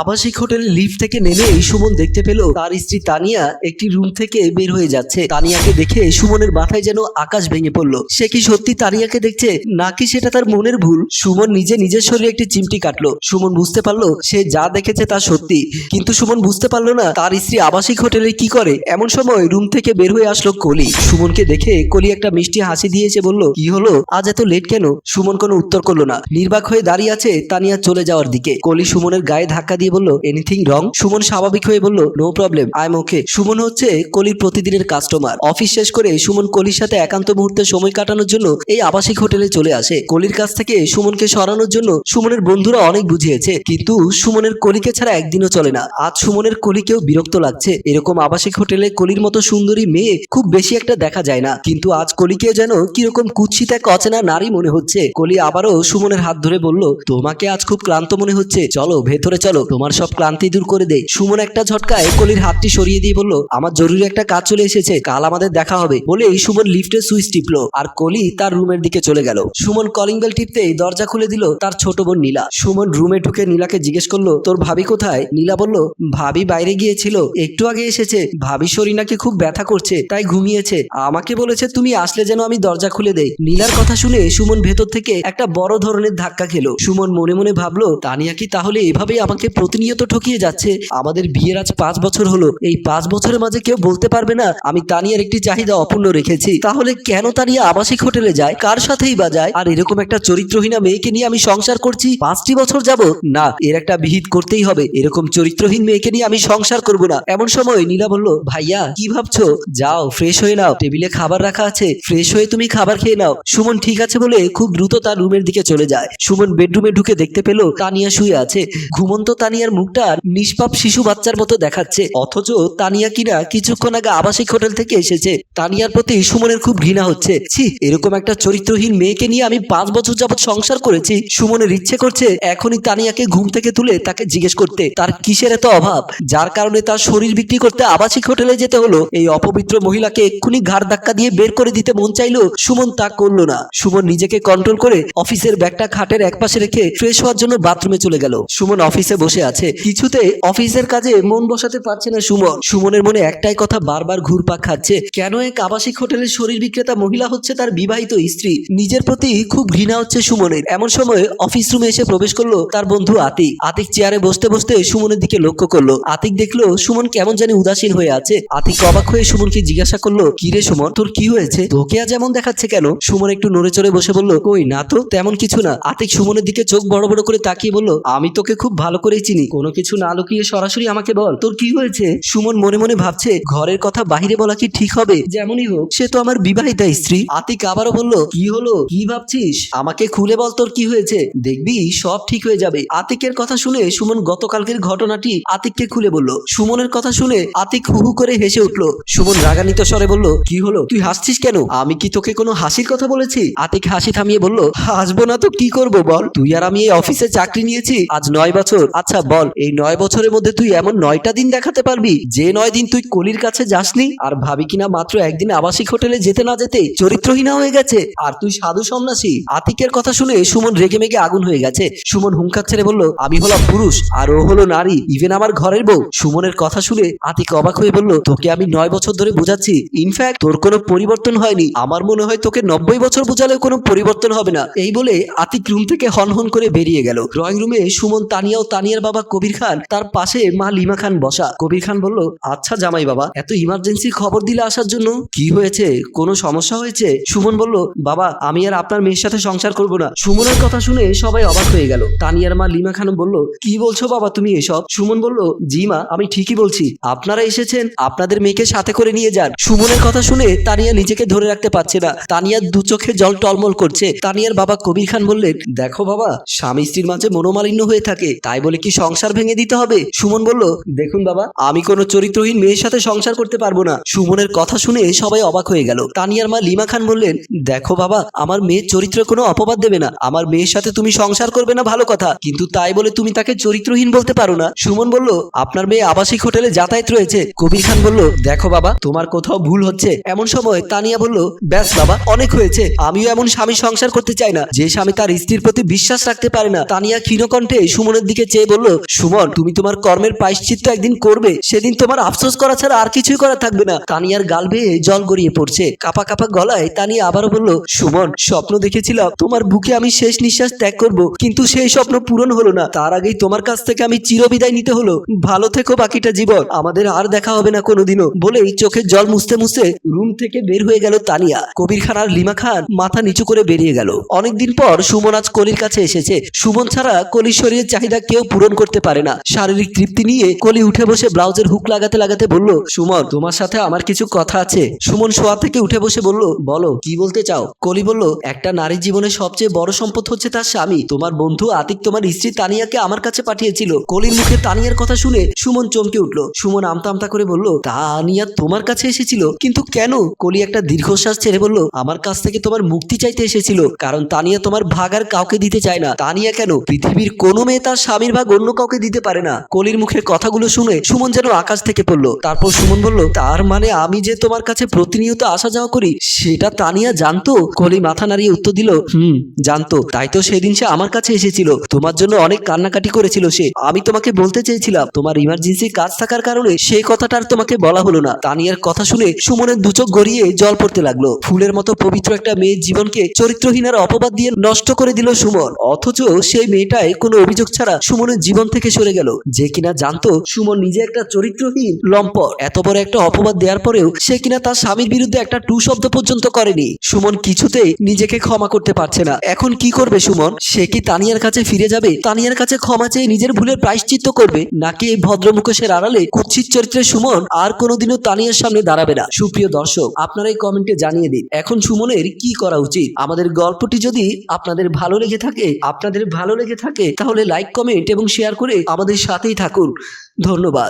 আবাসিক হোটেলের লিফট থেকে নেমে সুমন দেখতে পেল তার স্ত্রী তানিয়া একটি রুম থেকে বের হয়ে যাচ্ছে। তানিয়াকে দেখে সুমনের মাথায় যেন আকাশ ভেঙে পড়লো। সে কি সত্যি তানিয়াকে দেখছে নাকি সেটা তার মনের ভুল? সুমন নিজের শরীরে একটি চিমটি কাটলো। সুমন বুঝতে পারলো সে যা দেখেছে তা সত্যি, কিন্তু সুমন বুঝতে পারলো না তার স্ত্রী আবাসিক হোটেলে কি করে। এমন সময় রুম থেকে বের হয়ে আসলো কলি। সুমনকে দেখে কলি একটা মিষ্টি হাসি দিয়েছে, বলল, কি হলো, আজ এত লেট কেন? সুমন কোনো উত্তর করলো না, নির্বাক হয়ে দাঁড়িয়ে আছে তানিয়া চলে যাওয়ার দিকে। কলি সুমনের গায়ে ধাক্কা দিয়ে বলল, এনিথিং রং? সুমন স্বাভাবিক হয়ে বলল, নো প্রবলেম, আই এম ওকে। সুমন হচ্ছে কলির প্রতিদিনের কাস্টমার। অফিস শেষ করে সুমন কলির সাথে একান্ত মুহূর্তে সময় কাটানোর জন্য এই আবাসিক হোটেলে চলে আসে। কলির কাছ থেকে সুমনকে সরানোর জন্য সুমনের বন্ধুরা অনেক বুঝিয়েছে, কিন্তু সুমনের কলিকে ছাড়া একদিনও চলে না। আজ সুমনের কলিকেও বিরক্ত লাগছে। এরকম আবাসিক হোটেলে কলির মতো সুন্দরী মেয়ে খুব বেশি একটা দেখা যায় না, কিন্তু আজ কলিকে যেন কিরকম কুৎসিত এক অচেনা নারী মনে হচ্ছে। কলি আবারও সুমনের হাত ধরে বলল, তোমাকে আজ খুব ক্লান্ত মনে হচ্ছে, চলো ভেতরে চলো, তোমার সব ক্লান্তি দূর করে দেই। সুমন একটা ঝটকায় কলির হাতটি সরিয়ে দিয়ে বলল, আমার জরুরি একটা কাজ চলে এসেছে, কাল আমাদের দেখা হবে। বলে সুমন লিফটের সুইচ টিপলো আর কলি তার রুমের দিকে চলে গেল। সুমন কলিং বেল টিপতেই দরজা খুলে দিল তার ছোট বোন নীলা। সুমন রুমে ঢুকে নীলাকে জিজ্ঞেস করলো, তোর ভাবি কোথায়? নীলা বলল, ভাবি বাইরে গিয়েছিল, একটু আগে এসেছে। ভাবি শরীর নাকি খুব ব্যথা করছে, তাই ঘুমিয়েছে। আমাকে বলেছে তুমি আসলে যেন আমি দরজা খুলে দেই। নীলার কথা শুনে সুমন ভেতর থেকে একটা বড় ধরনের ধাক্কা খেলো। সুমন মনে মনে ভাবলো, তানিয়া কি তাহলে এভাবেই আমাকে প্রতিনিয়ত ঠকিয়ে যাচ্ছে? আমাদের বিয়ের আজ 5 বছর হলো। এই 5 বছরের মাঝে কেউ বলতে পারবে না আমি তানিয়ার একটি চাহিদা অপূর্ণ রেখেছি? তাহলে কেন তানিয়া আবাসিক হোটেলে যায়, কার সাথেই বা যায়? আর এরকম একটা চরিত্রহীনা মেয়েকে নিয়ে আমি সংসার করছি 5টি বছর যাবত। না, এর একটা বিহিত করতেই হবে। এরকম চরিত্রহীন মেয়েকে নিয়ে আমি সংসার করব না। এমন সময় নীলা বলল, ভাইয়া কি ভাবছো? যাও ফ্রেশ হয়ে নাও, টেবিলে খাবার রাখা আছে, ফ্রেশ হয়ে তুমি খাবার খেয়ে নাও। সুমন ঠিক আছে বলে খুব দ্রুত তার রুমের দিকে চলে যায়। সুমন বেডরুমে ঢুকে দেখতে পেল তানিয়া শুয়ে আছে। ঘুমন্ত তানিয়ার মুখটা নিষ্পাপ শিশু বাচ্চার মতো দেখাচ্ছে, অথচ তানিয়া কিনা কিছুক্ষণ আগে আবাসিক হোটেল থেকে এসেছে। তানিয়ার প্রতি সুমনের খুব ঘৃণা হচ্ছে। ছি, এরকম একটা চরিত্রহীন মেয়েকে নিয়ে আমি 5 বছর যাবত সংসার করেছি। সুমনের ইচ্ছে করছে এখনই তানিয়াকে ঘুম থেকে তুলে তাকে জিজ্ঞেস করতে তার কিসের এত অভাব, যার কারণে তার শরীর বিক্রি করতে আবাসিক হোটেলে যেতে হলো। এই অপবিত্র মহিলাকে এক্ষুনি ঘাড় ধাক্কা দিয়ে বের করে দিতে মন চাইলো, সুমন তা করলো না। সুমন নিজেকে কন্ট্রোল করে অফিসের ব্যাগটা খাটের একপাশে রেখে ফ্রেশ হওয়ার জন্য বাথরুমে চলে গেল। সুমন অফিসে বসে আছে, কিছুতে অফিসের কাজে মন বসাতে পারছে না সুমন। সুমনের মনে একটাই কথা বারবার ঘুরপাক খাচ্ছে, কেন এক আবাসিক হোটেলের শরীর বিক্রেতা মহিলা হচ্ছে তার বিবাহিত স্ত্রী? নিজের প্রতি খুব ঘৃণা হচ্ছে সুমনের। এমন সময় অফিস রুমে এসে প্রবেশ করলো তার বন্ধু আতিক। আতিক চেয়ারে বসতে বসতে সুমনের দিকে লক্ষ্য করলো। আতিক দেখলো সুমন কেমন জানি উদাসীন হয়ে আছে। আতিক অবাক হয়ে সুমনকে জিজ্ঞাসা করলো, কি রে সুমন, তোর কি হয়েছে? তোকে আজ এমন দেখাচ্ছে কেন? সুমন একটু নড়ে চড়ে বসে বলল, কই না তো, তেমন কিছু না। আতিক সুমনের দিকে চোখ বড় বড় করে তাকিয়ে বলল, আমি তোকে খুব ভালো করেই চিনি, কোনো কিছু না লুকিয়ে সরাসরি আমাকে বল, তোর কি হয়েছে? সুমন মনে মনে ভাবছে, ঘরের কথা বাহিরে বলা কি ঠিক হবে? যেমনই হোক সে তো আমার বিবাহিতা স্ত্রী। আতিক আবারও বলল, কি হলো, কি ভাবছিস? আমাকে খুলে বল তোর কি হয়েছে, দেখবি সব ঠিক হয়ে যাবে। আতিকের কথা শুনে সুমন গতকালকের ঘটনাটি আতিককে খুলে বলল। সুমনের কথা শুনে আতিক হু হু করে হেসে উঠলো। সুমন রাগান্বিত স্বরে বলল, কি হলো, তুই হাসছিস কেন? আমি কি তোকে কোনো হাসির কথা বলেছি? আতিক হাসি থামিয়ে বলল, হাসবো না তো কি করবো বল, তুই আর আমি এই অফিসে চাকরি নিয়েছি আজ 9 বছর। আচ্ছা বল, এই 9 বছরের মধ্যে তুই এমন 9টা দিন দেখাতে পারবি যে 9 দিন তুই কলির কাছে যাসনি? আর ভাবি কিনা মাত্র একদিন আবাসিক হোটেলে যেতে না যেতে চরিত্রহীনা হয়ে গেছে, আর তুই সাধু সন্ন্যাসী। আতিকের কথা শুনে সুমন রেগে মেগে আগুন হয়ে গেছে। সুমন হুঙ্কার ছেড়ে বলল, আমি হলাম পুরুষ আর ও হলো নারী, ইভেন আমার ঘরের বউ। সুমনের কথা শুনে আতিক অবাক হয়ে বলল, তোকে আমি 9 বছর ধরে বোঝাচ্ছি, ইনফ্যাক্ট তোর কোনো পরিবর্তন হয়নি। আমার মনে হয় তোকে 90 বছর বোঝালেও কোনো পরিবর্তন হবে না। এই বলে আতিক রুম থেকে হনহন করে বেরিয়ে গেল। ড্রয়িং রুমে সুমন, তানিয়া ও তানিয়ার বাবা কবির খান, তার পাশে মা লিমা খান বসা। কবির খান বলল, আচ্ছা জামাই বাবা, এত ইমার্জেন্সি খবর দিলে আসার জন্য? কি হয়েছে, কোনো সমস্যা হয়েছে? সুমন বলল, বাবা আমি আর আপনার মেয়ের সাথে সংসার করব না। সুমনের কথা শুনে সবাই অবাক হয়ে গেল। তানিয়ার মা লিমা খান বলল, কি বলছো বাবা তুমি এসব? সুমন বলল, জি মা, আমি ঠিকই বলছি, আপনারা এসেছেন, আপনাদের মেয়েকে সাথে করে নিয়ে যান। সুমনের কথা শুনে তানিয়া নিজেকে ধরে রাখতে পারছে না। তানিয়ার দু চোখে জল টলমল করছে। তানিয়ার বাবা কবির খান বললেন, দেখো বাবা, স্বামী স্ত্রীর মাঝে মনোমালিন্য হয়ে থাকে, তাই বলে কি সংসার ভেঙে দিতে হবে? সুমন বলল, দেখুন বাবা, আমি কোনো চরিত্রহীন মেয়ের সাথে সংসার করতে পারবো না। সুমনের কথা শুনে সবাই অবাক হয়ে গেল। তানিয়ার মা লিমা খান বললেন, দেখো বাবা, আমার মেয়ের চরিত্রে কোনো অপবাদ দেবে না। আমার মেয়ের সাথে তুমি সংসার করবে না ভালো কথা, কিন্তু তাই বলে তুমি তাকে চরিত্রহীন বলতে পারো না। সুমন বলল, আপনার মেয়ে আবাসিক হোটেলে যাতায়াত রয়েছে। কবির খান বলল, দেখো বাবা, তোমার কোথাও ভুল হচ্ছে। এমন সময় তানিয়া বলল, ব্যাস বাবা, অনেক হয়েছে, আমিও এমন স্বামী সংসার করতে চাই না যে স্বামী তার স্ত্রীর প্রতি বিশ্বাস রাখতে পারে না। তানিয়া ক্ষীণকণ্ঠে সুমনের দিকে চেয়ে বলল, বলল, সুমন তুমি তোমার কর্মের প্রায়শ্চিত্ত একদিন করবে, সেদিন তোমার আফসোস করা ছাড়া আর কিছুই করা থাকবে না। তানিয়ার গাল বেয়ে জল গড়িয়ে পড়ছে। কাপা কাপা গলায় তানিয়া আবারও বলল, সুমন স্বপ্ন দেখেছিলাম তোমার বুকে আমি শেষ নিঃশ্বাস ত্যাগ করব, কিন্তু সেই স্বপ্ন পূরণ হলো না। তার আগেই তোমার কাছ থেকে আমি চিরবিদায় নিতে হলো। ভালো থেকো বাকিটা জীবন, আমাদের আর দেখা হবে না কোনোদিনও। বলেই চোখের জল মুছতে মুছতে রুম থেকে বের হয়ে গেল তানিয়া। কবির খান আর লিমা খান মাথা নিচু করে বেরিয়ে গেল। অনেকদিন পর সুমন আজ কলির কাছে এসেছে। সুমন ছাড়া কলির শরীরের চাহিদা কেউ পূরণ করতে পারে না। শারীরিক তৃপ্তি নিয়ে কলি উঠে বসে ব্লাউজের হুক লাগাতে লাগাতে বলল, সুমন তোমার সাথে আমার কিছু কথা আছে। সুমন শোয়া থেকে উঠে বসে বলল, বলো কি বলতে চাও। কলি বলল, একটা নারীর জীবনে সবচেয়ে বড় সম্পদ হচ্ছে তার স্বামী। তোমার বন্ধু আতিক তোমার স্ত্রী তানিয়াকে আমার কাছে পাঠিয়েছিল। কলির মুখে তানিয়ার কথা শুনে সুমন চমকে উঠল। সুমন আমতা আমতা করে বলল, তানিয়া তোমার কাছে এসেছিল? কিন্তু কেন? কলি একটা দীর্ঘশ্বাস ছেড়ে বলল, আমার কাছ থেকে তোমার মুক্তি চাইতে এসেছিল, কারণ তানিয়া তোমার ভাগ আর কাউকে দিতে চায় না। তানিয়া কেন, পৃথিবীর কোনো মেয়ে তার স্বামীর ভাগ অন্য কাউকে দিতে পারে না। কলির মুখের কথাগুলো শুনে সুমন যেন আকাশ থেকে পড়লো। তারপর সুমন বলল, তার মানে আমি যে তোমার কাছে প্রতিনিয়ত আসা যাওয়া করি সেটা তানিয়া জানতো? কলি মাথা নাড়িয়ে উত্তর দিল, জানতো। তাই তো সেদিন সে আমার কাছে এসেছিল। তোমার জন্য অনেক কান্নাকাটি করেছিল সে। আমি তোমাকে বলতে চেয়েছিলাম, তোমার ইমার্জেন্সি কাজ থাকার কারণে সেই কথাটা আর তোমাকে বলা হলো না। তানিয়ার কথা শুনে সুমনের দুচোখ গড়িয়ে জল পড়তে লাগলো। ফুলের মতো পবিত্র একটা মেয়ের জীবনকে চরিত্রহীনার অপবাদ দিয়ে নষ্ট করে দিল সুমন। অথচ সেই মেয়েটাই কোনো অভিযোগ ছাড়া সুমনের জীবন থেকে সরে গেল, যে কিনা জানতো সুমন নিজে একটা চরিত্রহীন লম্পট। এত বড় একটা অপবাদ দেওয়ার পরেও সে কিনা তার স্বামীর বিরুদ্ধে একটা টু শব্দ পর্যন্ত করেনি। সুমন কিছুতেই নিজেকে ক্ষমা করতে পারছে না। এখন কি করবে সুমন? সে কি তানিয়ার কাছে ফিরে যাবে, তানিয়ার কাছে ক্ষমা চেয়ে নিজের ভুলের প্রায়শ্চিত্ত করবে, নাকি এই ভদ্র মুখোশের আড়ালে কুৎসিত চরিত্রের সুমন আর কোনোদিনও তানিয়ার সামনে দাঁড়াবে না? সুপ্রিয় দর্শক, আপনারা এই কমেন্টে জানিয়ে দিন এখন সুমনের কি করা উচিত। আমাদের গল্পটি যদি আপনাদের ভালো লেগে থাকে তাহলে লাইক, কমেন্ট এবং শেয়ার করে আমাদের সাথেই থাকুন। ধন্যবাদ।